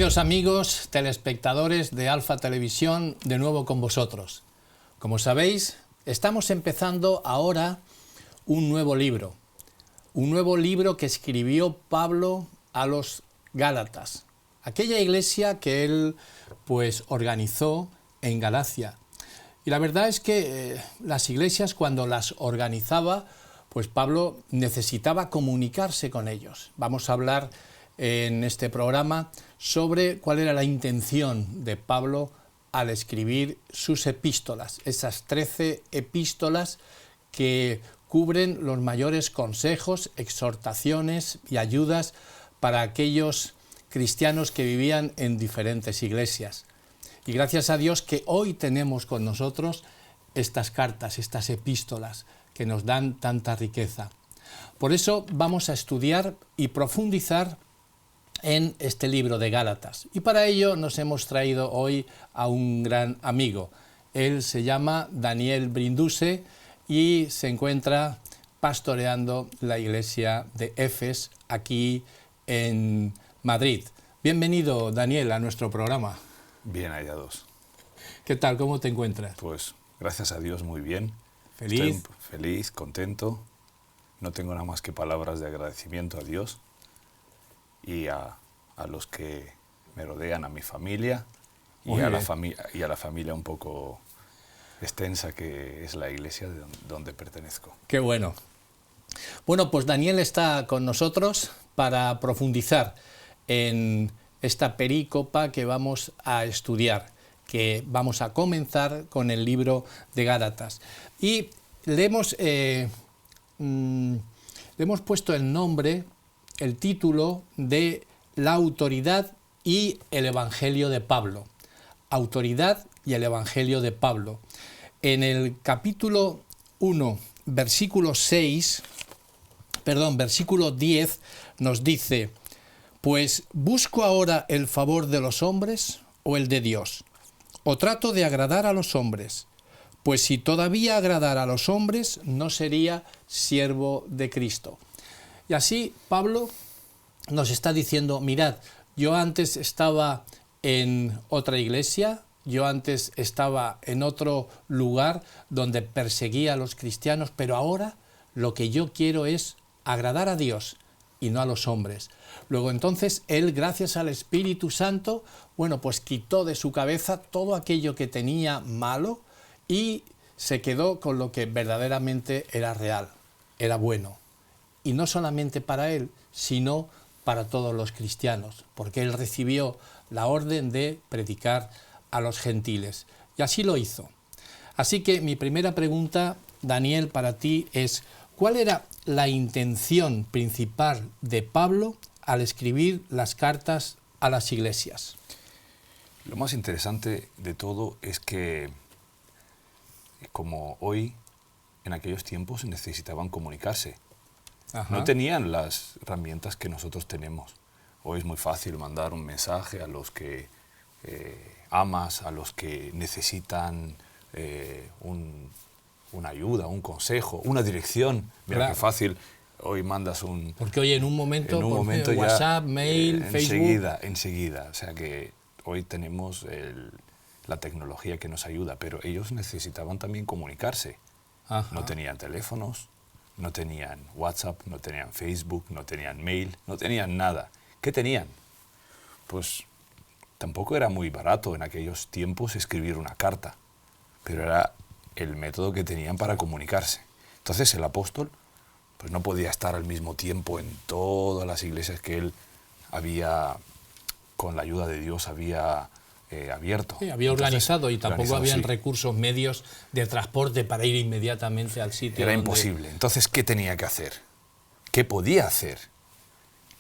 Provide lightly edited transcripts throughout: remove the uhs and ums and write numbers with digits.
Queridos amigos, telespectadores de Alfa Televisión, de nuevo con vosotros. Como sabéis, estamos empezando ahora un nuevo libro que escribió Pablo a los Gálatas, aquella iglesia que él pues organizó en Galacia. Y la verdad es que las iglesias, cuando las organizaba, pues Pablo necesitaba comunicarse con ellos. Vamos a hablar en este programa sobre cuál era la intención de Pablo al escribir sus epístolas, esas 13 epístolas que cubren los mayores consejos, exhortaciones y ayudas para aquellos cristianos que vivían en diferentes iglesias. Y gracias a Dios que hoy tenemos con nosotros estas cartas, estas epístolas que nos dan tanta riqueza. Por eso vamos a estudiar y profundizar en este libro de Gálatas. Y para ello nos hemos traído hoy a un gran amigo. Él se llama Daniel Brinduse y se encuentra pastoreando la iglesia de Efes aquí en Madrid. Bienvenido, Daniel, a nuestro programa. Bien hallados. ¿Qué tal? ¿Cómo te encuentras? Pues gracias a Dios muy bien. ¿Feliz? Estoy feliz, contento. No tengo nada más que palabras de agradecimiento a Dios y a los que me rodean, a mi familia y a la familia un poco extensa que es la iglesia donde pertenezco. Qué bueno. Bueno, pues Daniel está con nosotros para profundizar en esta perícopa que vamos a estudiar, que vamos a comenzar con el libro de Gálatas. Y le hemos puesto el nombre, el título de La autoridad y el Evangelio de Pablo. Autoridad y el Evangelio de Pablo. En el capítulo 1, versículo 10, nos dice: «Pues, ¿busco ahora el favor de los hombres o el de Dios? ¿O trato de agradar a los hombres? Pues si todavía agradara a los hombres, no sería siervo de Cristo». Y así Pablo nos está diciendo: mirad, yo antes estaba en otra iglesia, yo antes estaba en otro lugar donde perseguía a los cristianos, pero ahora lo que yo quiero es agradar a Dios y no a los hombres. Luego entonces él, gracias al Espíritu Santo, bueno, pues quitó de su cabeza todo aquello que tenía malo y se quedó con lo que verdaderamente era real, era bueno. Y no solamente para él, sino para todos los cristianos, porque él recibió la orden de predicar a los gentiles. Y así lo hizo. Así que mi primera pregunta, Daniel, para ti es: ¿cuál era la intención principal de Pablo al escribir las cartas a las iglesias? Lo más interesante de todo es que, como hoy, en aquellos tiempos necesitaban comunicarse. Ajá. No tenían las herramientas que nosotros tenemos. Hoy es muy fácil mandar un mensaje a los que amas, a los que necesitan una ayuda, un consejo, una dirección. Mira, claro, qué fácil. Hoy mandas un... Porque hoy en un momento ya, WhatsApp, mail, Facebook... Enseguida. O sea que hoy tenemos la tecnología que nos ayuda, pero ellos necesitaban también comunicarse. Ajá. No tenían teléfonos, no tenían WhatsApp, no tenían Facebook, no tenían mail, no tenían nada. ¿Qué tenían? Pues tampoco era muy barato en aquellos tiempos escribir una carta, pero era el método que tenían para comunicarse. Entonces el apóstol pues no podía estar al mismo tiempo en todas las iglesias que él había, con la ayuda de Dios, había abierto. Sí, había organizado, y tampoco habían recursos, medios de transporte para ir inmediatamente al sitio. Era imposible. Entonces, ¿qué tenía que hacer? ¿Qué podía hacer?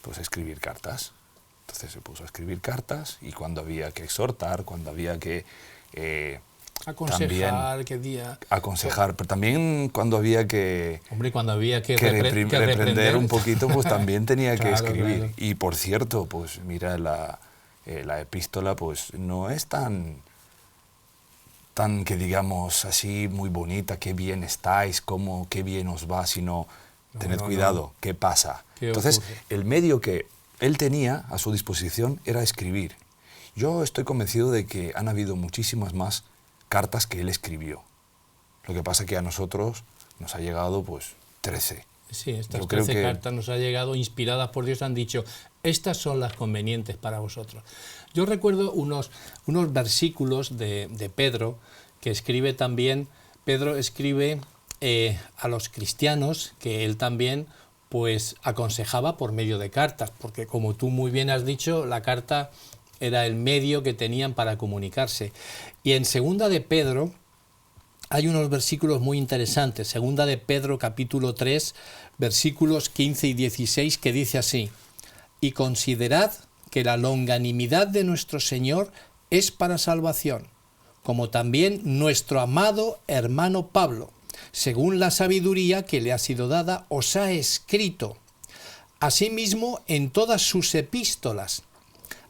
Pues escribir cartas. Entonces se puso a escribir cartas, y cuando había que exhortar, cuando había que aconsejar, aconsejar, pero también cuando había que, cuando había que reprender un poquito, pues también tenía que escribir. Claro. Y por cierto, pues mira, la epístola pues no es tan que digamos así muy bonita, qué bien estáis, qué bien os va, sino tened cuidado, ¿qué pasa? Entonces, el medio que él tenía a su disposición era escribir. Yo estoy convencido de que han habido muchísimas más cartas que él escribió. Lo que pasa es que a nosotros nos ha llegado pues 13. Sí, estas 13 cartas nos han llegado inspiradas por Dios, han dicho, estas son las convenientes para vosotros. Yo recuerdo unos versículos de Pedro, que escribe también, Pedro escribe a los cristianos, que él también pues aconsejaba por medio de cartas, porque como tú muy bien has dicho, la carta era el medio que tenían para comunicarse. Y en Segunda de Pedro hay unos versículos muy interesantes, Segunda de Pedro capítulo 3, versículos 15 y 16, que dice así: y considerad que la longanimidad de nuestro Señor es para salvación, como también nuestro amado hermano Pablo, según la sabiduría que le ha sido dada, os ha escrito, asimismo en todas sus epístolas,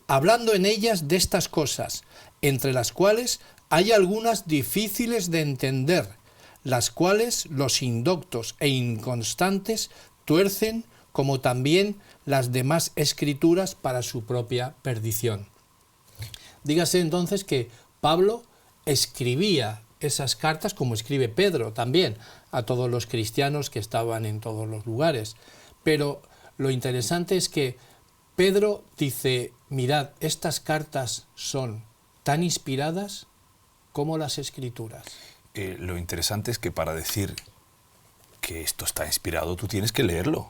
hablando en ellas de estas cosas, entre las cuales hay algunas difíciles de entender, las cuales los indoctos e inconstantes tuercen, como también las demás escrituras para su propia perdición. Dígase entonces que Pablo escribía esas cartas, como escribe Pedro también, a todos los cristianos que estaban en todos los lugares. Pero lo interesante es que Pedro dice, mirad, estas cartas son tan inspiradas como las escrituras. Lo interesante es que para decir que esto está inspirado, tú tienes que leerlo.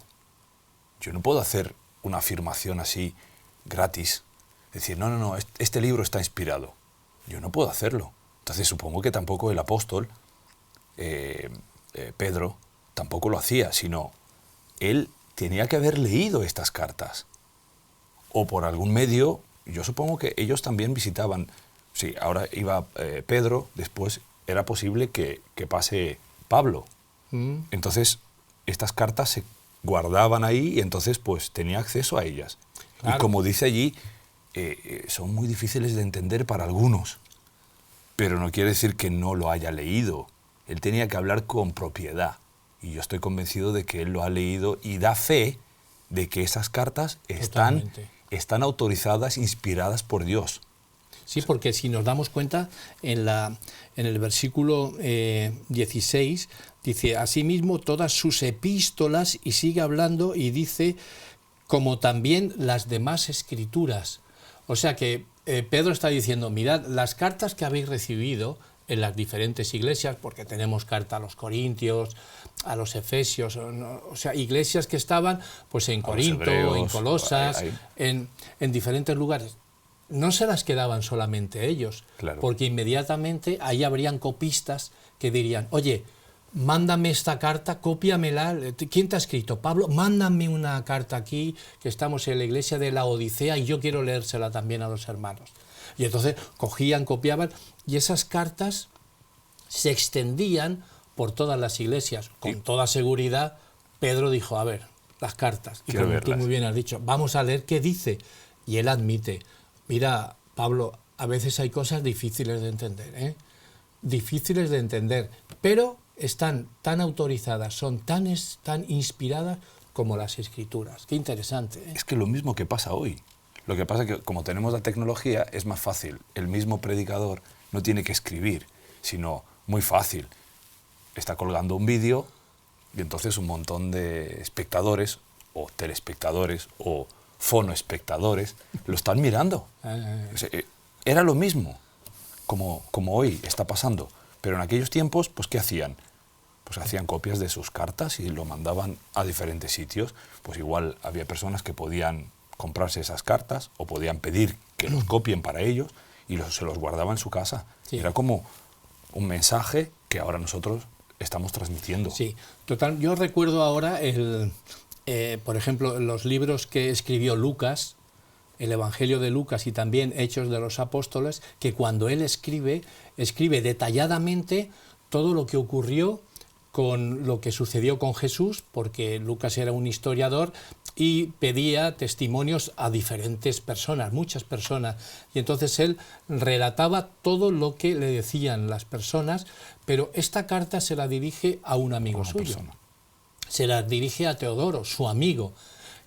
Yo no puedo hacer una afirmación así gratis, decir, no, este libro está inspirado. Yo no puedo hacerlo. Entonces supongo que tampoco el apóstol, Pedro, tampoco lo hacía, sino él tenía que haber leído estas cartas. O por algún medio, yo supongo que ellos también visitaban. Sí, ahora iba Pedro, después era posible que pase Pablo. Entonces, estas cartas se guardaban ahí y entonces pues tenía acceso a ellas. Claro. Y como dice allí, son muy difíciles de entender para algunos, pero no quiere decir que no lo haya leído. Él tenía que hablar con propiedad y yo estoy convencido de que él lo ha leído y da fe de que esas cartas están autorizadas, inspiradas por Dios. Sí, porque si nos damos cuenta, en el versículo 16, dice, asimismo todas sus epístolas, y sigue hablando y dice, como también las demás escrituras. O sea que Pedro está diciendo, mirad, las cartas que habéis recibido en las diferentes iglesias, porque tenemos carta a los Corintios, a los Efesios, o sea, iglesias que estaban pues en Corinto, Hebreos, en Colosas, en diferentes lugares. No se las quedaban solamente ellos, claro, porque inmediatamente ahí habrían copistas que dirían, oye, mándame esta carta, cópiamela. ¿Quién te ha escrito? Pablo, mándame una carta aquí, que estamos en la iglesia de la Odisea y yo quiero leérsela también a los hermanos. Y entonces cogían, copiaban, y esas cartas se extendían por todas las iglesias. Con toda seguridad, Pedro dijo, a ver, las cartas. Y como tú muy bien has dicho, vamos a leer qué dice. Y él admite, mira, Pablo, a veces hay cosas difíciles de entender, difíciles de entender, pero están tan autorizadas, son tan inspiradas como las escrituras. Qué interesante. Es que lo mismo que pasa hoy. Lo que pasa es que como tenemos la tecnología es más fácil. El mismo predicador no tiene que escribir, sino muy fácil. Está colgando un vídeo y entonces un montón de espectadores o telespectadores o fonoespectadores lo están mirando. Era lo mismo como hoy está pasando. Pero en aquellos tiempos, pues ¿qué hacían? Pues hacían copias de sus cartas y lo mandaban a diferentes sitios. Pues igual había personas que podían comprarse esas cartas o podían pedir que los copien para ellos y se los guardaban en su casa. Sí. Era como un mensaje que ahora nosotros estamos transmitiendo. Sí, total. Yo recuerdo ahora, por ejemplo, los libros que escribió Lucas, el Evangelio de Lucas y también Hechos de los Apóstoles, que cuando él escribe detalladamente todo lo que ocurrió con lo que sucedió con Jesús, porque Lucas era un historiador y pedía testimonios a diferentes personas, muchas personas, y entonces él relataba todo lo que le decían las personas, pero esta carta se la dirige a un amigo suyo, se la dirige a Teodoro, su amigo,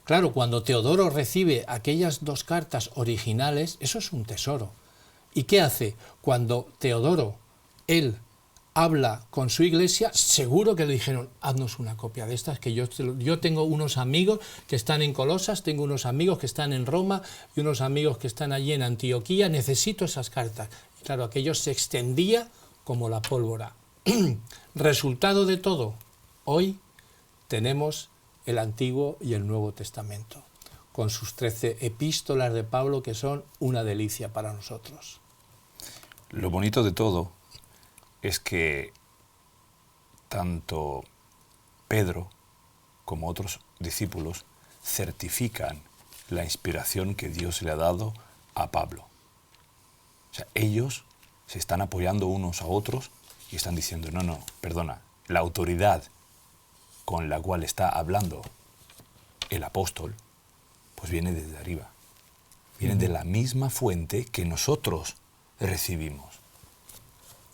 Claro, cuando Teodoro recibe aquellas 2 cartas originales, eso es un tesoro. ¿Y qué hace? Cuando Teodoro, él, habla con su iglesia, seguro que le dijeron, haznos una copia de estas, que yo tengo unos amigos que están en Colosas, tengo unos amigos que están en Roma y unos amigos que están allí en Antioquía, necesito esas cartas. Y claro, aquello se extendía como la pólvora. Resultado de todo, hoy tenemos el Antiguo y el Nuevo Testamento, con sus 13 epístolas de Pablo que son una delicia para nosotros. Lo bonito de todo es que tanto Pedro como otros discípulos certifican la inspiración que Dios le ha dado a Pablo. O sea, ellos se están apoyando unos a otros y están diciendo, no, perdona, la autoridad con la cual está hablando el apóstol, pues viene desde arriba. Viene de la misma fuente que nosotros recibimos.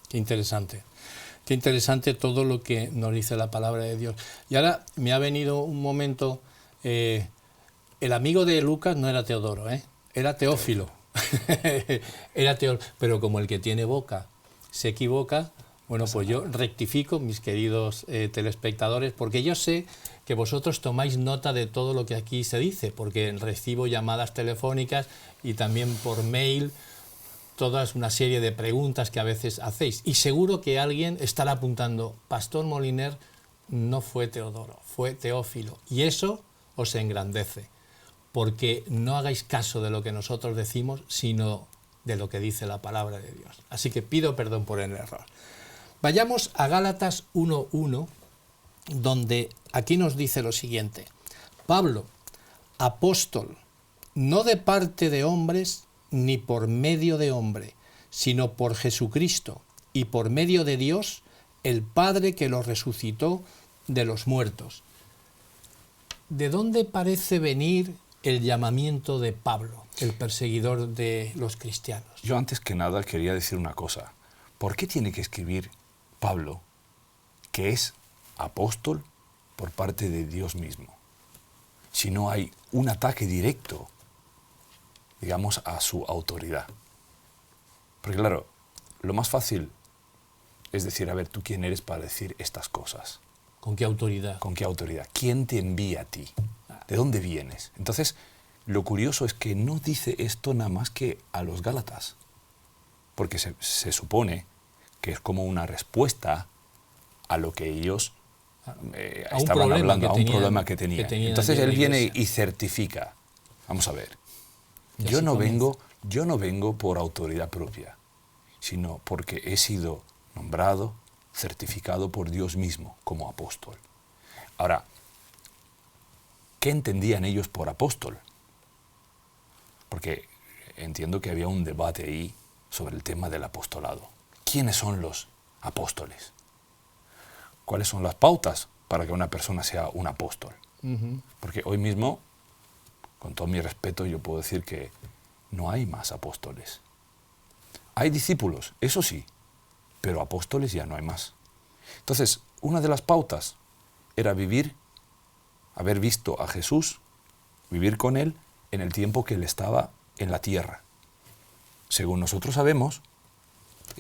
Qué interesante todo lo que nos dice la palabra de Dios. Y ahora me ha venido un momento, el amigo de Lucas no era Teodoro, era Teófilo. Pero como el que tiene boca se equivoca, bueno, pues yo rectifico, mis queridos telespectadores, porque yo sé que vosotros tomáis nota de todo lo que aquí se dice, porque recibo llamadas telefónicas y también por mail, toda una serie de preguntas que a veces hacéis. Y seguro que alguien estará apuntando, Pastor Moliner no fue Teodoro, fue Teófilo. Y eso os engrandece, porque no hagáis caso de lo que nosotros decimos, sino de lo que dice la palabra de Dios. Así que pido perdón por el error. Vayamos a Gálatas 1:1, donde aquí nos dice lo siguiente. Pablo, apóstol, no de parte de hombres, ni por medio de hombre, sino por Jesucristo y por medio de Dios, el Padre que lo resucitó de los muertos. ¿De dónde parece venir el llamamiento de Pablo, el perseguidor de los cristianos? Yo antes que nada quería decir una cosa. ¿Por qué tiene que escribir Pablo, que es apóstol por parte de Dios mismo, si no hay un ataque directo, digamos, a su autoridad? Porque claro, lo más fácil es decir, a ver, ¿tú quién eres para decir estas cosas? ¿Con qué autoridad? ¿Con qué autoridad? ¿Quién te envía a ti? ¿De dónde vienes? Entonces, lo curioso es que no dice esto nada más que a los Gálatas, porque se supone que es como una respuesta a lo que ellos estaban hablando, a un problema que tenían. Entonces él viene y certifica. Vamos a ver, yo no vengo por autoridad propia, sino porque he sido nombrado, certificado por Dios mismo como apóstol. Ahora, ¿qué entendían ellos por apóstol? Porque entiendo que había un debate ahí sobre el tema del apostolado. ¿Quiénes son los apóstoles? ¿Cuáles son las pautas para que una persona sea un apóstol? Porque hoy mismo, con todo mi respeto, yo puedo decir que no hay más apóstoles. Hay discípulos, eso sí, pero apóstoles ya no hay más. Entonces, una de las pautas era haber visto a Jesús, vivir con Él en el tiempo que Él estaba en la tierra. Según nosotros sabemos,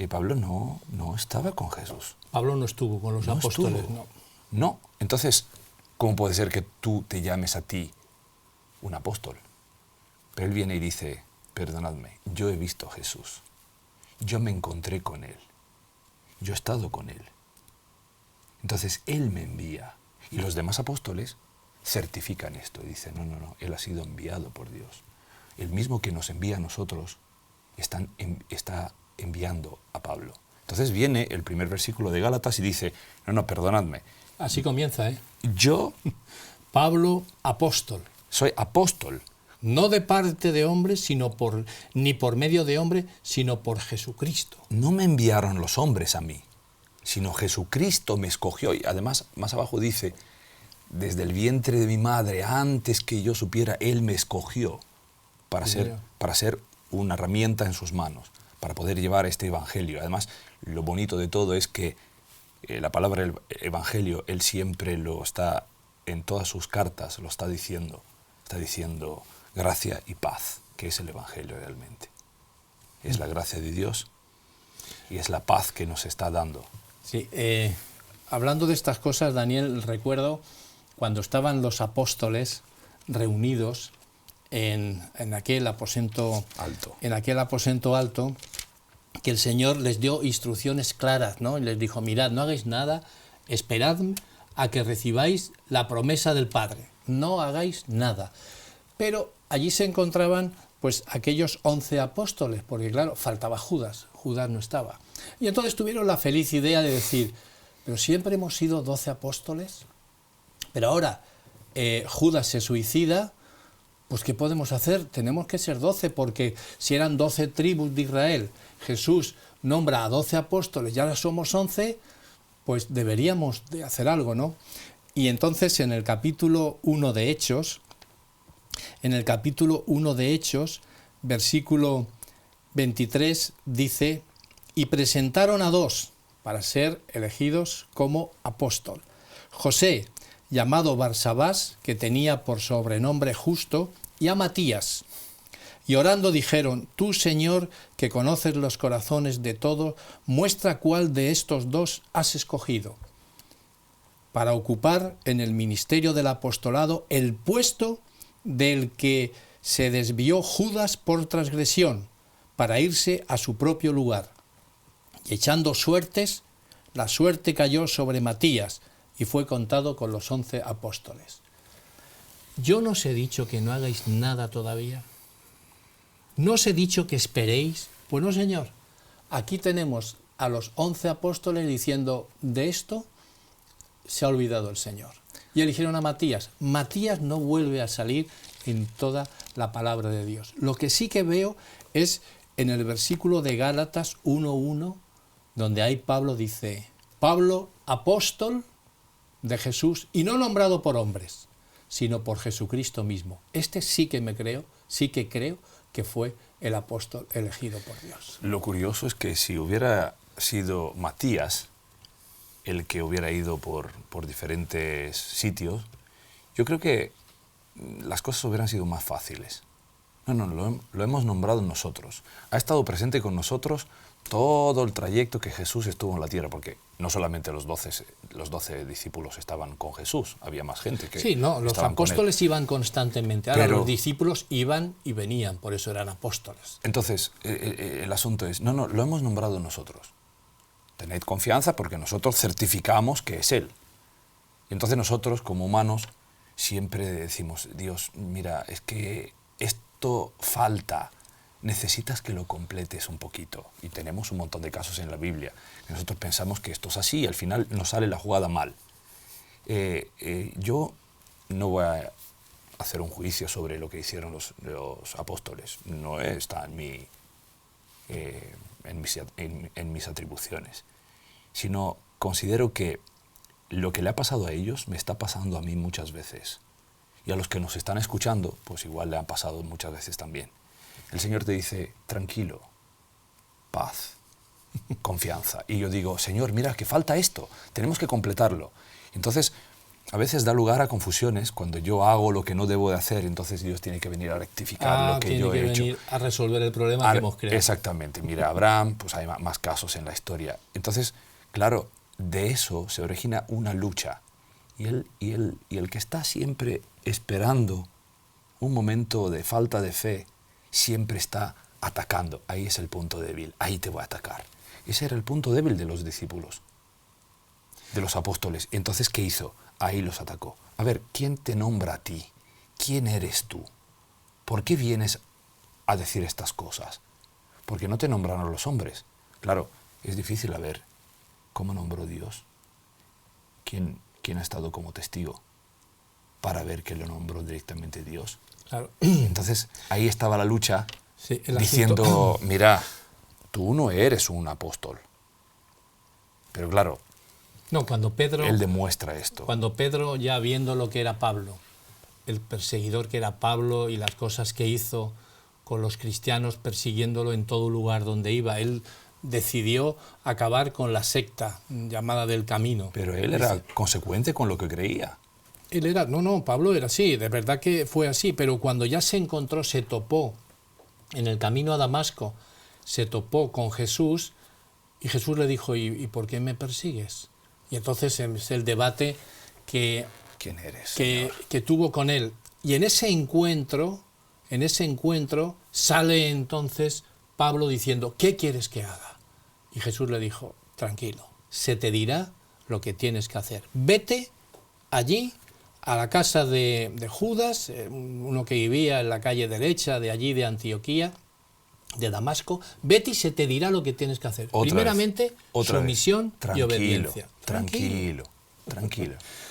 Pablo no estaba con Jesús. Pablo no estuvo con los apóstoles, No. Entonces, ¿cómo puede ser que tú te llames a ti un apóstol? Pero él viene y dice, perdonadme, yo he visto a Jesús. Yo me encontré con Él. Yo he estado con Él. Entonces, Él me envía. Y los demás apóstoles certifican esto y dicen, no, Él ha sido enviado por Dios. El mismo que nos envía a nosotros está enviando a Pablo. Entonces viene el primer versículo de Gálatas y dice, no, perdonadme. Así comienza, Yo, Pablo, apóstol. Soy apóstol. No de parte de hombres, ni por medio de hombre, sino por Jesucristo. No me enviaron los hombres a mí, sino Jesucristo me escogió. Y además, más abajo dice, desde el vientre de mi madre, antes que yo supiera, Él me escogió para ser una herramienta en sus manos, para poder llevar este evangelio. Además, lo bonito de todo es que la palabra evangelio, Él siempre lo está, en todas sus cartas, lo está diciendo. está diciendo gracia y paz, que es el Evangelio realmente. Es la gracia de Dios y es la paz que nos está dando. Sí, hablando de estas cosas, Daniel, recuerdo cuando estaban los apóstoles reunidos en aquel aposento alto, que el Señor les dio instrucciones claras, ¿no? Y les dijo, mirad, no hagáis nada, esperad a que recibáis la promesa del Padre, no hagáis nada. Pero allí se encontraban pues aquellos 11 apóstoles, porque claro, faltaba Judas no estaba. Y entonces tuvieron la feliz idea de decir, pero siempre hemos sido 12 apóstoles, pero ahora Judas se suicida, pues ¿qué podemos hacer? Tenemos que ser 12, porque si eran 12 tribus de Israel, Jesús nombra a 12 apóstoles y ahora somos 11, pues deberíamos de hacer algo, ¿no? Y entonces en el capítulo 1 de Hechos, versículo 23, dice, y presentaron a 2 para ser elegidos como apóstol. José, llamado Barsabás, que tenía por sobrenombre Justo, y a Matías. Y orando dijeron, tú, Señor, que conoces los corazones de todos, muestra cuál de estos 2 has escogido para ocupar en el ministerio del apostolado el puesto del que se desvió Judas por transgresión, para irse a su propio lugar. Y echando suertes, la suerte cayó sobre Matías, y fue contado con los 11 apóstoles. ¿Yo no os he dicho que no hagáis nada todavía? ¿No os he dicho que esperéis? Pues no, Señor. Aquí tenemos a los 11 apóstoles diciendo, de esto se ha olvidado el Señor. Y eligieron a Matías. Matías no vuelve a salir en toda la palabra de Dios. Lo que sí que veo es en el versículo de Gálatas 1:1, donde ahí Pablo dice, Pablo, apóstol de Jesús, y no nombrado por hombres, sino por Jesucristo mismo. Este sí que creo que fue el apóstol elegido por Dios. Lo curioso es que si hubiera sido Matías el que hubiera ido por diferentes sitios, yo creo que las cosas hubieran sido más fáciles. No, lo hemos nombrado nosotros. Ha estado presente con nosotros todo el trayecto que Jesús estuvo en la tierra, porque no solamente los 12 discípulos estaban con Jesús, había más gente que los apóstoles iban constantemente, ahora los discípulos iban y venían, por eso eran apóstoles. Entonces, el asunto es, lo hemos nombrado nosotros. Tened confianza porque nosotros certificamos que es Él. Y entonces nosotros, como humanos, siempre decimos, Dios, mira, es que esto falta, necesitas que lo completes un poquito. Y tenemos un montón de casos en la Biblia. Nosotros pensamos que esto es así y al final nos sale la jugada mal. Yo no voy a hacer un juicio sobre lo que hicieron los apóstoles. No está en mis atribuciones. Sino considero que lo que le ha pasado a ellos me está pasando a mí muchas veces. Y a los que nos están escuchando, pues igual le han pasado muchas veces también. El Señor te dice, tranquilo, paz, confianza. Y yo digo, Señor, mira, que falta esto, tenemos que completarlo. Entonces, a veces da lugar a confusiones cuando yo hago lo que no debo de hacer, entonces Dios tiene que venir a rectificar lo que yo he hecho. Tiene que venir a resolver el problema que hemos creado. Exactamente. Mira, Abraham, pues hay más casos en la historia. Entonces, claro, de eso se origina una lucha. Y el que está siempre esperando un momento de falta de fe, siempre está atacando. Ahí es el punto débil, ahí te voy a atacar. Ese era el punto débil de los discípulos, de los apóstoles. Entonces, ¿qué hizo? Ahí los atacó. A ver, ¿quién te nombra a ti? ¿Quién eres tú? ¿Por qué vienes a decir estas cosas? Porque no te nombraron los hombres. Claro, es difícil a ver cómo nombró Dios. ¿Quién ha estado como testigo para ver que lo nombró directamente Dios? Claro. Entonces, ahí estaba la lucha, sí, diciendo, mira, tú no eres un apóstol. Pero claro, cuando Pedro, él demuestra esto. Cuando Pedro, ya viendo lo que era Pablo, el perseguidor que era Pablo y las cosas que hizo con los cristianos persiguiéndolo en todo lugar donde iba, él decidió acabar con la secta llamada del Camino. Pero él era consecuente con lo que creía. Pablo era así, de verdad que fue así, pero cuando ya se encontró, se topó en el camino a Damasco, se topó con Jesús y Jesús le dijo, ¿y por qué me persigues? Y entonces es el debate ¿Quién eres, Señor? que tuvo con él. Y en ese encuentro sale entonces Pablo diciendo, ¿qué quieres que haga? Y Jesús le dijo, tranquilo, se te dirá lo que tienes que hacer. Vete allí a la casa de Judas, uno que vivía en la calle derecha de allí de Antioquía, de Damasco, vete y se te dirá lo que tienes que hacer. Primeramente, sumisión y obediencia. Tranquilo.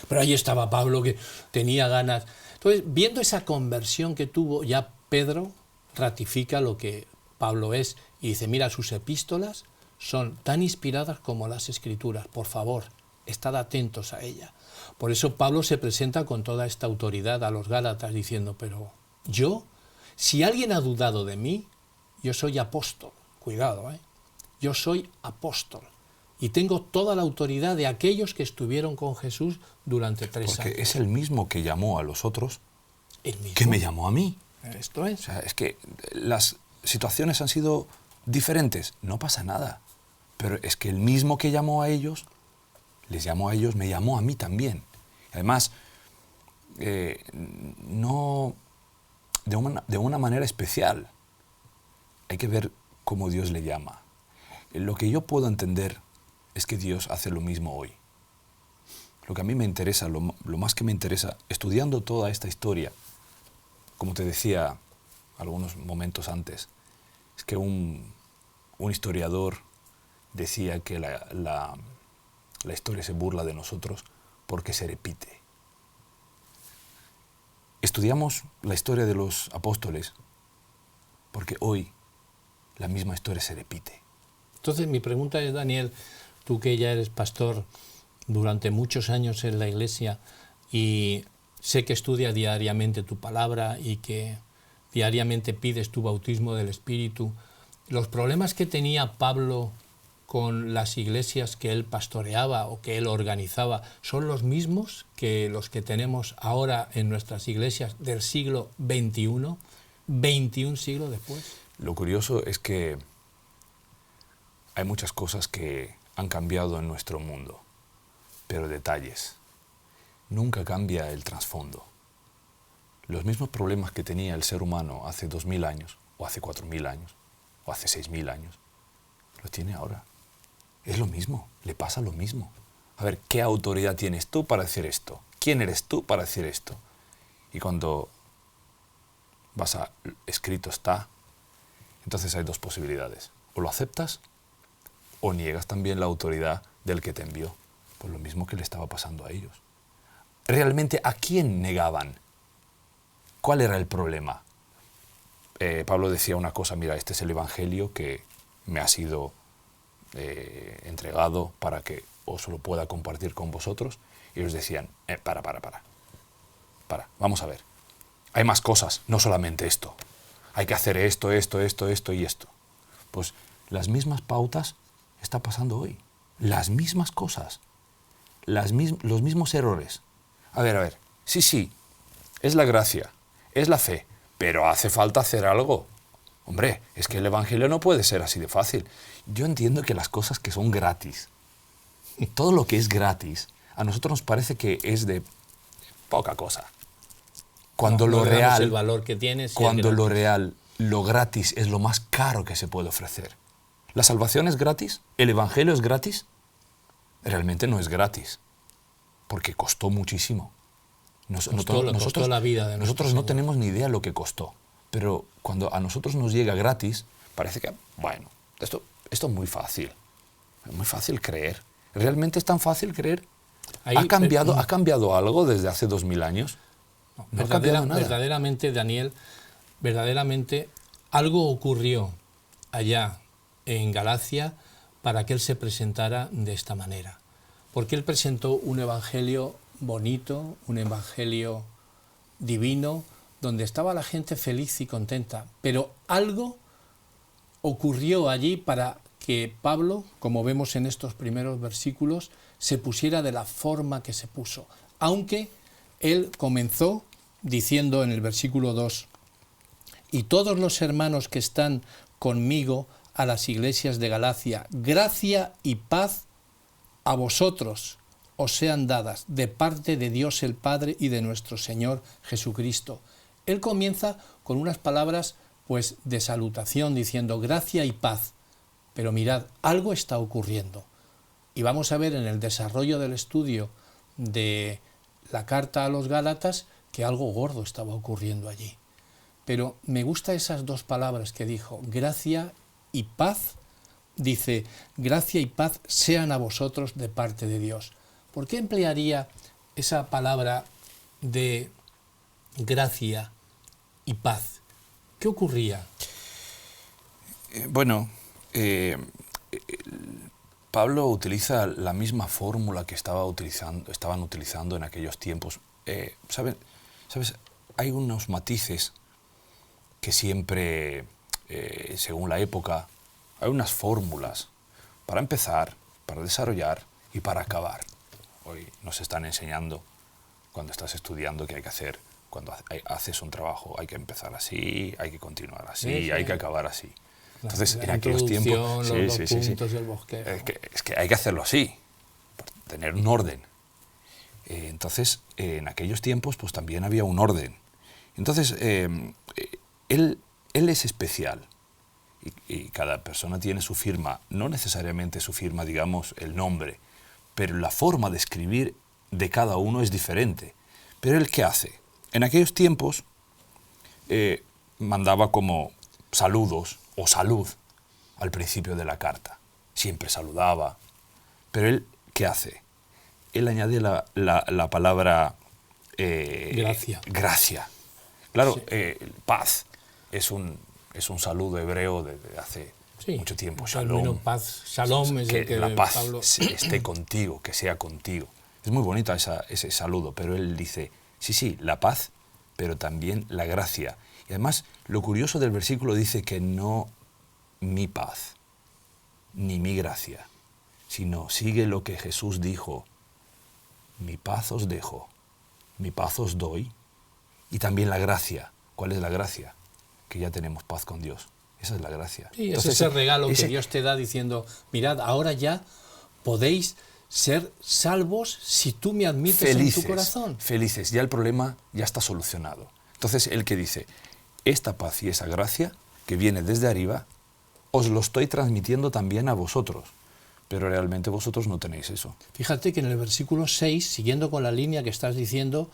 Pero ahí estaba Pablo, que tenía ganas. Entonces, viendo esa conversión que tuvo, ya Pedro ratifica lo que Pablo es y dice, mira, sus epístolas son tan inspiradas como las Escrituras, por favor, estad atentos a ella. Por eso Pablo se presenta con toda esta autoridad a los Gálatas diciendo, pero yo, si alguien ha dudado de mí, yo soy apóstol, cuidado, yo soy apóstol y tengo toda la autoridad de aquellos que estuvieron con Jesús durante 3 años. Porque es el mismo que llamó a los otros, ¿El mismo? que me llamó a mí. Esto es. O sea, es que las situaciones han sido diferentes, no pasa nada. Pero es que el mismo que llamó a ellos, les llamó a ellos, me llamó a mí también. Además, no de una manera especial. Hay que ver cómo Dios le llama. Lo que yo puedo entender es que Dios hace lo mismo hoy. Lo que a mí me interesa, lo más que me interesa, estudiando toda esta historia, como te decía algunos momentos antes, es que un historiador decía que la historia se burla de nosotros porque se repite. Estudiamos la historia de los apóstoles porque hoy la misma historia se repite. Entonces mi pregunta es, Daniel, tú que ya eres pastor durante muchos años en la iglesia y sé que estudias diariamente tu palabra y que diariamente pides tu bautismo del Espíritu, ¿los problemas que tenía Pablo con las iglesias que él pastoreaba o que él organizaba son los mismos que los que tenemos ahora en nuestras iglesias del siglo XXI, 21 siglos después? Lo curioso es que hay muchas cosas que han cambiado en nuestro mundo, pero detalles. Nunca cambia el trasfondo. Los mismos problemas que tenía el ser humano hace 2000 años, o hace 4000 años, o hace 6000 años, los tiene ahora. Es lo mismo, le pasa lo mismo. A ver, ¿qué autoridad tienes tú para decir esto? ¿Quién eres tú para decir esto? Y cuando vas a escrito está, entonces hay dos posibilidades. O lo aceptas o niegas también la autoridad del que te envió. Pues lo mismo que le estaba pasando a ellos. ¿Realmente a quién negaban? ¿Cuál era el problema? Pablo decía una cosa, mira, este es el evangelio que me ha sido entregado para que os lo pueda compartir con vosotros. Y ellos decían, para, vamos a ver. Hay más cosas, no solamente esto. Hay que hacer esto y esto. Pues las mismas pautas está pasando hoy. Las mismas cosas. Los mismos errores. A ver. Sí, es la gracia, es la fe, pero hace falta hacer algo. Hombre, es que el evangelio no puede ser así de fácil. Yo entiendo que las cosas que son gratis, todo lo que es gratis, a nosotros nos parece que es de poca cosa. Cuando lo real, el valor que tiene, cuando lo real, lo gratis es lo más caro que se puede ofrecer. ¿La salvación es gratis? ¿El evangelio es gratis? Realmente no es gratis, porque costó muchísimo. Costó la vida de nosotros no tenemos ni idea lo que costó, pero cuando a nosotros nos llega gratis, parece que, bueno, esto es muy fácil creer. ¿Realmente es tan fácil creer? ¿Ha cambiado algo desde hace 2000 años? No ha cambiado nada. Verdaderamente, Daniel, algo ocurrió allá en Galacia para que él se presentara de esta manera. Porque él presentó un evangelio bonito, un evangelio divino, donde estaba la gente feliz y contenta. Pero algo ocurrió allí para que Pablo, como vemos en estos primeros versículos, se pusiera de la forma que se puso. Aunque Él comenzó diciendo en el versículo 2, y todos los hermanos que están conmigo a las iglesias de Galacia, gracia y paz a vosotros os sean dadas de parte de Dios el Padre y de nuestro Señor Jesucristo. Él comienza con unas palabras pues de salutación diciendo gracia y paz, pero mirad, algo está ocurriendo. Y vamos a ver en el desarrollo del estudio de la carta a los Gálatas que algo gordo estaba ocurriendo allí. Pero me gustan esas dos palabras que dijo, gracia y paz. Dice, gracia y paz sean a vosotros de parte de Dios. ¿Por qué emplearía esa palabra de gracia y paz? ¿Qué ocurría? Bueno, Pablo utiliza la misma fórmula que estaban utilizando en aquellos tiempos. ¿Sabes? Hay unos matices que siempre, según la época, hay unas fórmulas para empezar, para desarrollar y para acabar. Hoy nos están enseñando, cuando estás estudiando, qué hay que hacer. Cuando haces un trabajo hay que empezar así, hay que continuar así, hay que acabar así. Entonces, en aquellos tiempos, es que hay que hacerlo así, para tener un orden. Entonces, en aquellos tiempos, pues también había un orden. Entonces, él es especial y cada persona tiene su firma, no necesariamente su firma, digamos, el nombre, pero la forma de escribir de cada uno es diferente. Pero él, ¿qué hace? En aquellos tiempos mandaba como saludos o salud al principio de la carta. Siempre saludaba. Pero él, ¿qué hace? Él añade la palabra gracia. Gracia. Claro, Sí. paz es un saludo hebreo desde hace mucho tiempo. Shalom. Paz. Shalom es que el que la paz Pablo... esté contigo, que sea contigo. Es muy bonito ese saludo, pero él dice, sí, la paz, pero también la gracia. Y además, lo curioso del versículo dice que no mi paz, ni mi gracia, sino sigue lo que Jesús dijo, mi paz os dejo, mi paz os doy, y también la gracia. ¿Cuál es la gracia? Que ya tenemos paz con Dios. Esa es la gracia. Sí, entonces, es ese regalo que Dios te da diciendo, mirad, ahora ya podéis ser salvos si tú me admites en tu corazón. Felices, ya el problema ya está solucionado. Entonces, el que dice, esta paz y esa gracia que viene desde arriba, os lo estoy transmitiendo también a vosotros, pero realmente vosotros no tenéis eso. Fíjate que en el versículo 6, siguiendo con la línea que estás diciendo,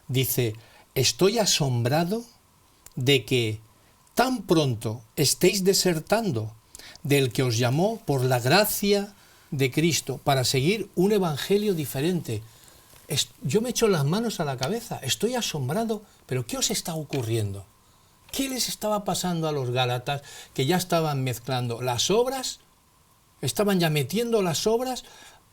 dice, estoy asombrado de que tan pronto estéis desertando del que os llamó por la gracia de Cristo para seguir un evangelio diferente. Yo me echo las manos a la cabeza, estoy asombrado, pero ¿qué os está ocurriendo? ¿Qué les estaba pasando a los Gálatas que ya estaban mezclando las obras, estaban ya metiendo las obras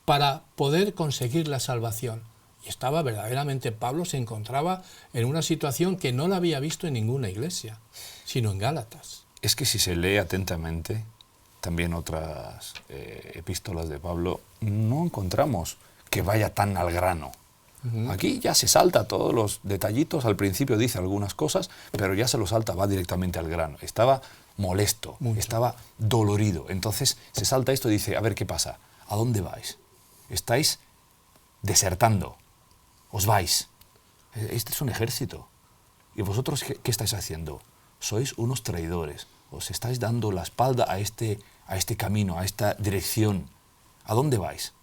para poder conseguir la salvación? Y estaba verdaderamente, Pablo se encontraba en una situación que no la había visto en ninguna iglesia, sino en Gálatas. Es que si se lee atentamente, también otras epístolas de Pablo, no encontramos que vaya tan al grano. Aquí ya se salta todos los detallitos, al principio dice algunas cosas, pero ya se lo salta, va directamente al grano. Estaba molesto, estaba dolorido. Entonces se salta esto y dice, a ver, ¿qué pasa? ¿A dónde vais? Estáis desertando, os vais. Este es un ejército. ¿Y vosotros qué estáis haciendo? Sois unos traidores, os estáis dando la espalda a este camino, a esta dirección. ¿A dónde vais?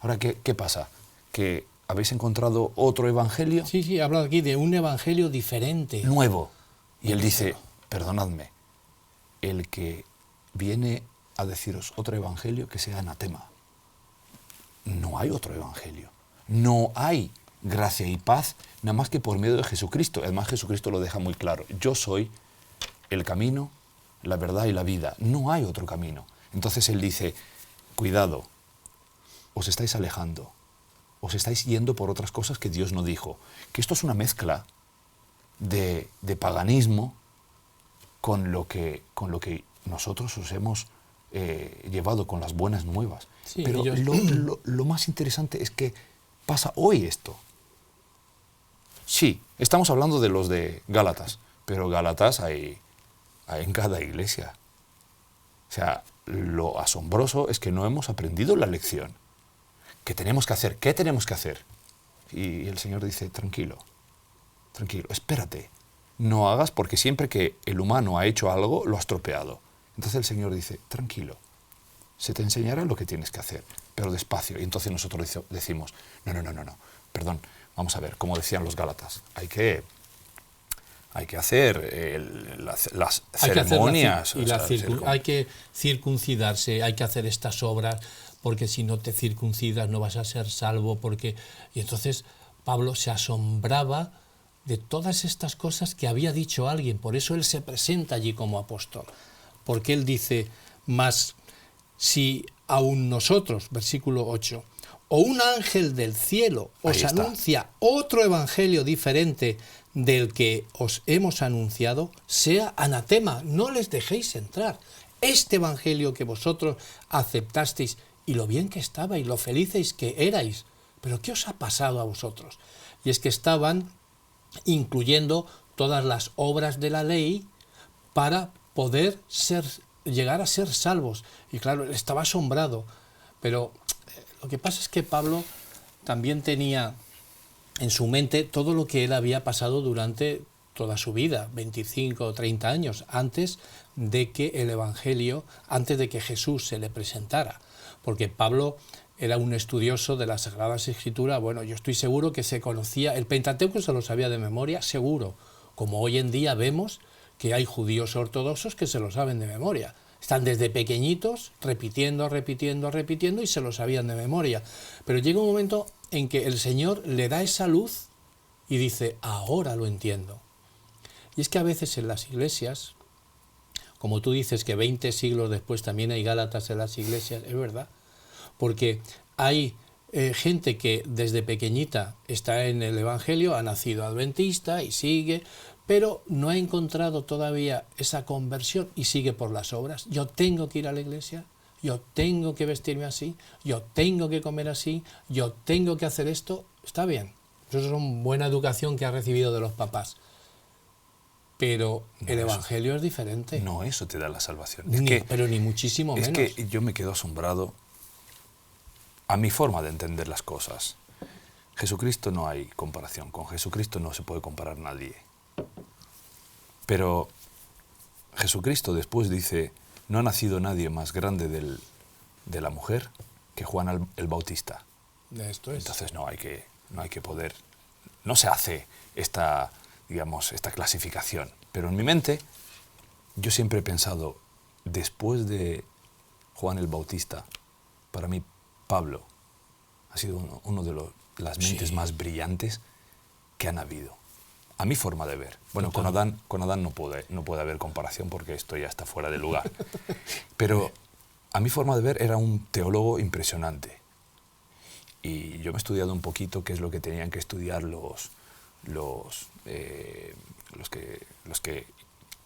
Ahora, ¿qué pasa? ¿Que habéis encontrado otro evangelio? Sí, ha hablado aquí de un evangelio diferente. Nuevo. Y él dice, perdonadme, el que viene a deciros otro evangelio que sea anatema. No hay otro evangelio. No hay gracia y paz nada más que por medio de Jesucristo. Además, Jesucristo lo deja muy claro. Yo soy el camino, la verdad y la vida. No hay otro camino. Entonces él dice, cuidado, os estáis alejando, os estáis yendo por otras cosas que Dios no dijo. Que esto es una mezcla de paganismo con lo que nosotros os hemos llevado con las buenas nuevas. Sí, pero lo más interesante es que pasa hoy esto. Sí, estamos hablando de los de Gálatas, pero Gálatas hay en cada iglesia. O sea, lo asombroso es que no hemos aprendido la lección. ¿Qué tenemos que hacer? ¿Qué tenemos que hacer? Y el Señor dice, tranquilo, tranquilo, espérate. No hagas porque siempre que el humano ha hecho algo, lo ha estropeado. Entonces el Señor dice, tranquilo, se te enseñará lo que tienes que hacer, pero despacio. Y entonces nosotros decimos, no, perdón, vamos a ver, como decían los Gálatas, hay que hacer las ceremonias. Hay que circuncidarse, hay que hacer estas obras, porque si no te circuncidas no vas a ser salvo. Y entonces Pablo se asombraba de todas estas cosas que había dicho alguien. Por eso él se presenta allí como apóstol. Porque él dice, mas si aun nosotros, versículo 8, o un ángel del cielo os anuncia otro evangelio diferente del que os hemos anunciado, sea anatema, no les dejéis entrar. Este evangelio que vosotros aceptasteis, y lo bien que estaba y lo felices que erais, pero ¿qué os ha pasado a vosotros? Y es que estaban incluyendo todas las obras de la ley para poder llegar a ser salvos. Y claro, él estaba asombrado, pero lo que pasa es que Pablo también tenía en su mente todo lo que él había pasado durante toda su vida, 25 o 30 años, antes de que el Evangelio, antes de que Jesús se le presentara. Porque Pablo era un estudioso de las Sagradas Escrituras. Bueno, yo estoy seguro que se conocía, el Pentateuco se lo sabía de memoria, seguro, como hoy en día vemos que hay judíos ortodoxos que se lo saben de memoria. Están desde pequeñitos repitiendo y se lo sabían de memoria. Pero llega un momento en que el Señor le da esa luz y dice, ahora lo entiendo. Y es que a veces en las iglesias, como tú dices que 20 siglos después también hay Gálatas en las iglesias, es verdad, porque hay gente que desde pequeñita está en el Evangelio, ha nacido adventista y sigue, pero no ha encontrado todavía esa conversión y sigue por las obras. Yo tengo que ir a la iglesia, yo tengo que vestirme así, yo tengo que comer así, yo tengo que hacer esto. Está bien, eso es una buena educación que ha recibido de los papás. Pero el Evangelio es diferente. No, eso te da la salvación. Pero ni muchísimo menos. Es que yo me quedo asombrado a mi forma de entender las cosas. Jesucristo no hay comparación. Con Jesucristo no se puede comparar nadie. Pero Jesucristo después dice, no ha nacido nadie más grande de la mujer que Juan el Bautista. Esto es. Entonces no hay que poder, no se hace esta clasificación. Pero en mi mente, yo siempre he pensado, después de Juan el Bautista, para mí Pablo ha sido uno de las mentes más brillantes que han habido. A mi forma de ver. Bueno, con Adán no puede haber comparación porque esto ya está fuera de lugar. Pero a mi forma de ver era un teólogo impresionante. Y yo me he estudiado un poquito qué es lo que tenían que estudiar los que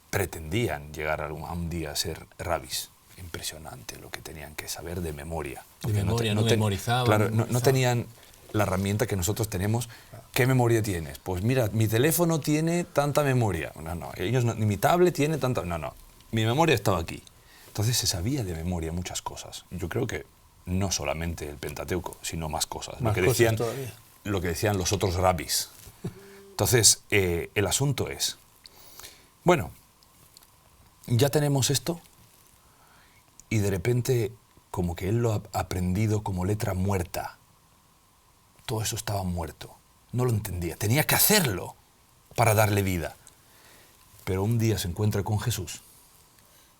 pretendían llegar a un día a ser rabis. Impresionante lo que tenían que saber de memoria. No memorizaban. Claro, no tenían la herramienta que nosotros tenemos. ¿Qué memoria tienes? Pues mira, mi teléfono tiene tanta memoria. No, ellos no, ni mi tablet tiene tanta... No, mi memoria estaba aquí. Entonces se sabía de memoria muchas cosas. Yo creo que no solamente el Pentateuco, sino más cosas. Lo que decían los otros rabis. Entonces, el asunto es, bueno, ya tenemos esto y de repente como que él lo ha aprendido como letra muerta. Todo eso estaba muerto. No lo entendía. Tenía que hacerlo para darle vida. Pero un día se encuentra con Jesús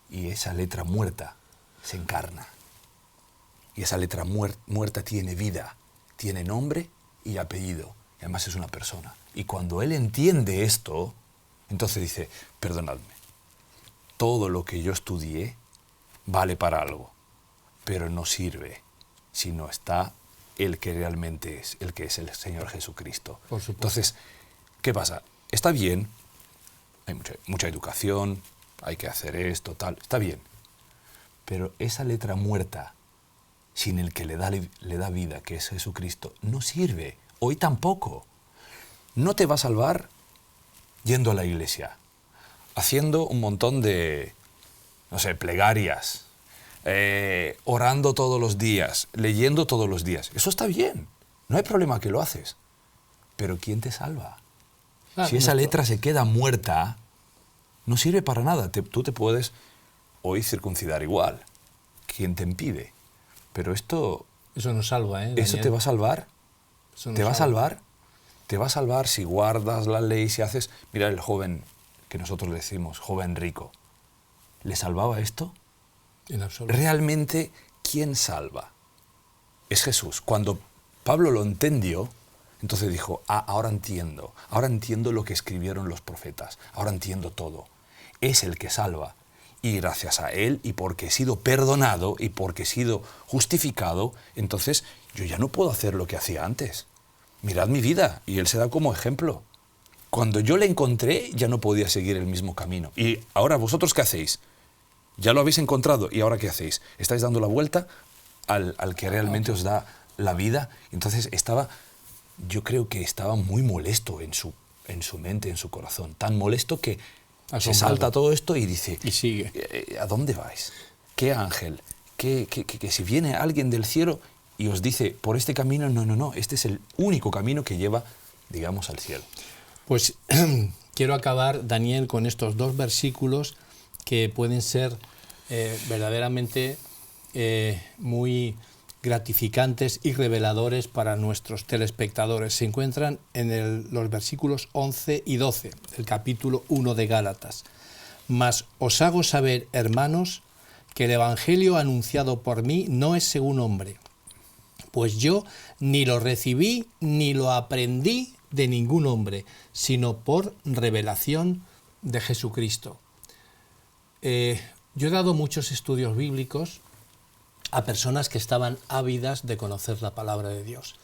y esa letra muerta se encarna. Y esa letra muerta tiene vida, tiene nombre y apellido. Y además es una persona. Y cuando él entiende esto, entonces dice, perdonadme, todo lo que yo estudié vale para algo, pero no sirve si no está el que realmente es, el que es el Señor Jesucristo. Por supuesto. Entonces, ¿qué pasa? Está bien, hay mucha educación, hay que hacer esto, tal, está bien, pero esa letra muerta, sin el que le da vida, que es Jesucristo, no sirve, hoy tampoco. no te va a salvar yendo a la iglesia, haciendo un montón de, no sé, plegarias, orando todos los días, leyendo todos los días. Eso está bien, no hay problema que lo haces. Pero ¿quién te salva? Claro, Si esa letra se queda muerta, no sirve para nada. Tú te puedes hoy circuncidar igual. ¿Quién te impide? Pero esto... Eso nos salva, ¿eh, Daniel? ¿Eso te va a salvar? ¿Te va a salvar? Te va a salvar si guardas la ley, si haces... Mira el joven que nosotros le decimos, joven rico. ¿Le salvaba esto? En absoluto. Realmente, ¿quién salva? Es Jesús. Cuando Pablo lo entendió, entonces dijo, ahora entiendo lo que escribieron los profetas, ahora entiendo todo. Es el que salva. Y gracias a Él, y porque he sido perdonado, y porque he sido justificado, entonces yo ya no puedo hacer lo que hacía antes. Mirad mi vida, y Él se da como ejemplo. Cuando yo le encontré, ya no podía seguir el mismo camino. Y ahora, ¿vosotros qué hacéis? Ya lo habéis encontrado, ¿y ahora qué hacéis? ¿Estáis dando la vuelta al que realmente os da la vida? Entonces yo creo que estaba muy molesto en su mente, en su corazón. Tan molesto que se salta todo esto y dice, y sigue. ¿A dónde vais? ¿Qué ángel? Que si viene alguien del cielo y os dice, por este camino, no, este es el único camino que lleva, digamos, al cielo. Pues quiero acabar, Daniel, con estos 2 versículos que pueden ser verdaderamente muy gratificantes y reveladores para nuestros telespectadores. Se encuentran en los versículos 11 y 12 del capítulo 1 de Gálatas. Mas os hago saber, hermanos, que el evangelio anunciado por mí no es según hombre, pues yo ni lo recibí ni lo aprendí de ningún hombre, sino por revelación de Jesucristo. Yo he dado muchos estudios bíblicos a personas que estaban ávidas de conocer la palabra de Dios,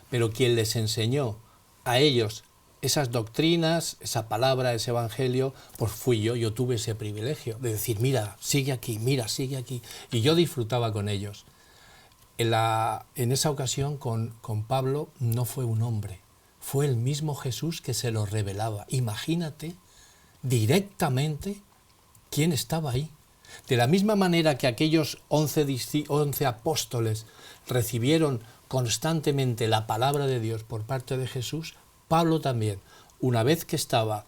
pero quien les enseñó a ellos esas doctrinas, esa palabra, ese evangelio, pues fui yo tuve ese privilegio de decir, mira, sigue aquí, y yo disfrutaba con ellos. En esa ocasión con Pablo no fue un hombre, fue el mismo Jesús que se lo revelaba. Imagínate directamente quién estaba ahí. De la misma manera que aquellos 11 apóstoles recibieron constantemente la palabra de Dios por parte de Jesús, Pablo también, una vez que estaba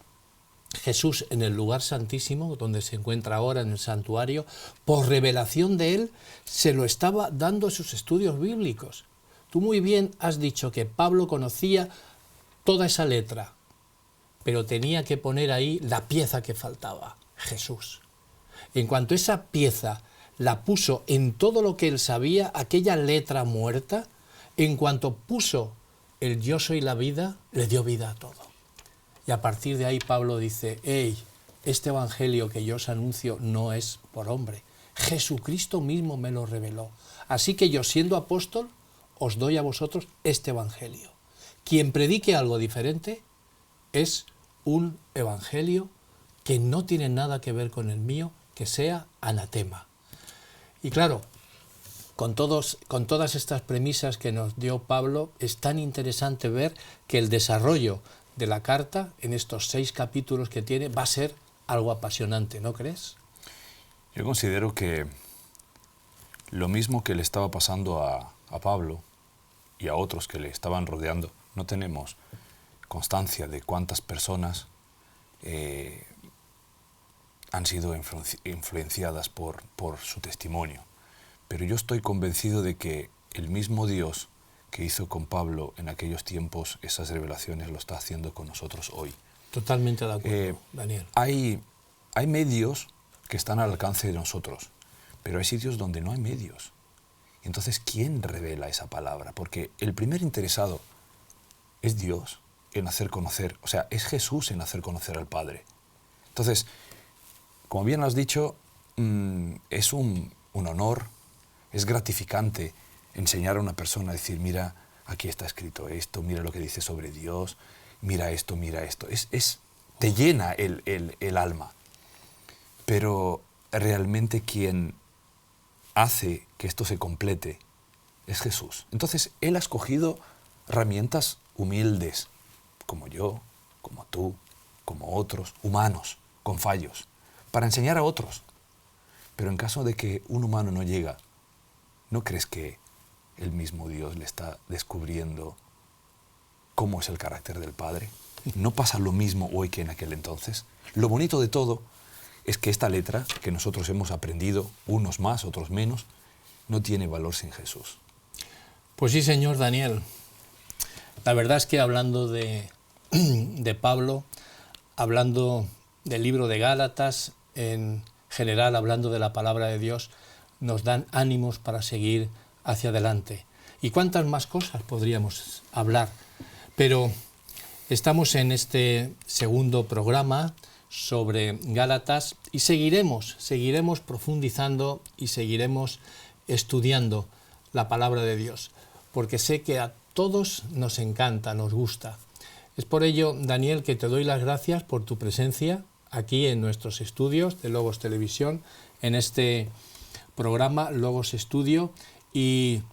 Jesús en el lugar santísimo, donde se encuentra ahora en el santuario, por revelación de él, se lo estaba dando a sus estudios bíblicos. Tú muy bien has dicho que Pablo conocía toda esa letra, pero tenía que poner ahí la pieza que faltaba, Jesús. En cuanto esa pieza la puso en todo lo que él sabía, aquella letra muerta, en cuanto puso el yo soy la vida, le dio vida a todo. Y a partir de ahí Pablo dice, hey, este evangelio que yo os anuncio no es por hombre. Jesucristo mismo me lo reveló. Así que yo, siendo apóstol, os doy a vosotros este evangelio. Quien predique algo diferente es un evangelio que no tiene nada que ver con el mío, que sea anatema. Y claro, con todas estas premisas que nos dio Pablo, es tan interesante ver que el desarrollo de la carta, en estos 6 capítulos que tiene, va a ser algo apasionante, ¿no crees? Yo considero que lo mismo que le estaba pasando a Pablo y a otros que le estaban rodeando, no tenemos constancia de cuántas personas han sido influenciadas por su testimonio. Pero yo estoy convencido de que el mismo Dios que hizo con Pablo en aquellos tiempos esas revelaciones lo está haciendo con nosotros hoy. Totalmente de acuerdo, Daniel. Hay medios que están al alcance de nosotros, pero hay sitios donde no hay medios. Entonces, ¿quién revela esa palabra? Porque el primer interesado es Dios en hacer conocer, o sea, es Jesús en hacer conocer al Padre. Entonces, como bien has dicho, es un honor, es gratificante enseñar a una persona a decir, mira, aquí está escrito esto, mira lo que dice sobre Dios, mira esto, mira esto. Te llena el alma. Pero realmente quien hace que esto se complete es Jesús. Entonces, Él ha escogido herramientas humildes, como yo, como tú, como otros, humanos, con fallos, para enseñar a otros. Pero en caso de que un humano no llega, ¿no crees que el mismo Dios le está descubriendo cómo es el carácter del Padre? ¿No pasa lo mismo hoy que en aquel entonces? Lo bonito de todo es que esta letra, que nosotros hemos aprendido, unos más, otros menos, no tiene valor sin Jesús. Pues sí, señor Daniel. La verdad es que hablando de Pablo, hablando del libro de Gálatas, en general hablando de la palabra de Dios, nos dan ánimos para seguir hacia adelante. ¿Y cuántas más cosas podríamos hablar? Pero estamos en este segundo programa sobre Gálatas y seguiremos profundizando y seguiremos estudiando la palabra de Dios, porque sé que a todos nos encanta, nos gusta. Es por ello, Daniel, que te doy las gracias por tu presencia aquí en nuestros estudios de Logos Televisión, en este programa Logos Estudio, y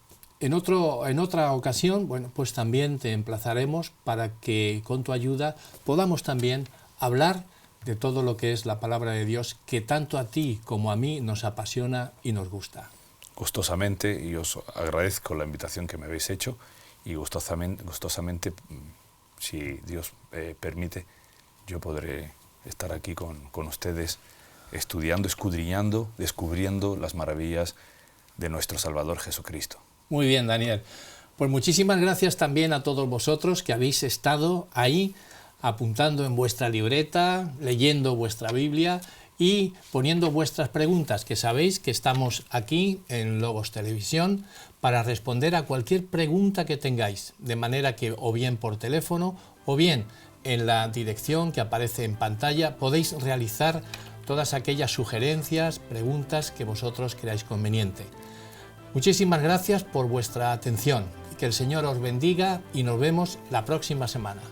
en otra ocasión, bueno, pues también te emplazaremos para que con tu ayuda podamos también hablar de todo lo que es la palabra de Dios, que tanto a ti como a mí nos apasiona y nos gusta. Gustosamente, y os agradezco la invitación que me habéis hecho, y gustosamente, si Dios permite, yo podré estar aquí con ustedes estudiando, escudriñando, descubriendo las maravillas de nuestro Salvador Jesucristo. Muy bien, Daniel. Pues muchísimas gracias también a todos vosotros que habéis estado ahí apuntando en vuestra libreta, leyendo vuestra Biblia y poniendo vuestras preguntas, que sabéis que estamos aquí en Logos Televisión para responder a cualquier pregunta que tengáis, de manera que o bien por teléfono o bien en la dirección que aparece en pantalla podéis realizar todas aquellas sugerencias, preguntas que vosotros creáis conveniente. Muchísimas gracias por vuestra atención, que el Señor os bendiga y nos vemos la próxima semana.